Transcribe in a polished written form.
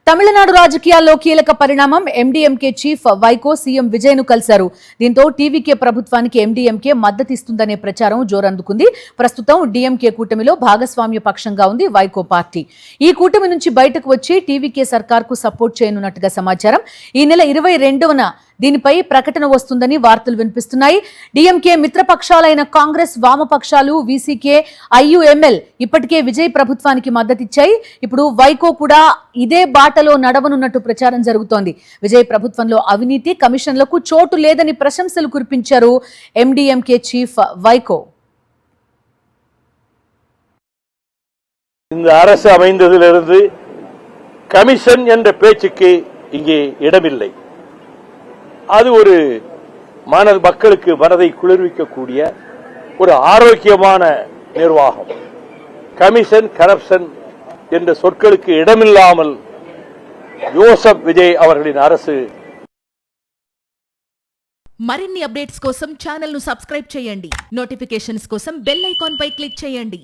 తమిళనాడు రాజకీయాల్లో కీలక పరిణామం. MDMK chief Vaiko CM Vijay ను కలిశారు. దీంతో టీవీకే ప్రభుత్వానికి ఎండీఎంకే మద్దతిస్తుందనే ప్రచారం జోరందుకుంది. ప్రస్తుతం డీఎంకే కూటమిలో భాగస్వామ్య పక్షంగా ఉంది వైకో పార్టీ. ఈ కూటమి నుంచి బయటకు వచ్చి టీవీకే సర్కార్కు సపోర్ట్ చేయనున్నట్టుగా సమాచారం. ఈ నెల 22న దీనిపై ప్రకటన వస్తుందని వార్తలు వినిపిస్తున్నాయి. డీఎంకే మిత్రపక్షాలైన కాంగ్రెస్, వామపక్షాలు, వీసీకే, ఐయుఎంఎల్ ఇప్పటికే విజయ్ ప్రభుత్వానికి మద్దతిచ్చాయి. ఇప్పుడు వైకో కూడా ఇదే బాటలో నడవనున్నట్టు ప్రచారం జరుగుతోంది. విజయ్ ప్రభుత్వంలో అవినీతి, కమిషన్లకు చోటు లేదని ప్రశంసలు కురిపించారు ఎండీఎంకే చీఫ్ వైకో. இந்த அரசு அமைந்ததிலிருந்து கமிஷன் என்ற பேச்சுக்கு இங்கே இடமில்லை. அது ஒரு மக்களுக்கு மனதை குளிர்விக்கக்கூடிய ஒரு ஆரோக்கியமான நிர்வாகம். கமிஷன், கரப்ஷன் என்ற சொற்களுக்கு இடமில்லாமல் జోసెఫ్ విజయ్ அவர்களின் அரசு. మరిన్ని అప్డేట్స్ కోసం ఛానల్ ను సబ్స్క్రైబ్ చేయండి. నోటిఫికేషన్స్ కోసం బెల్ ఐకాన్ పై క్లిక్ చేయండి.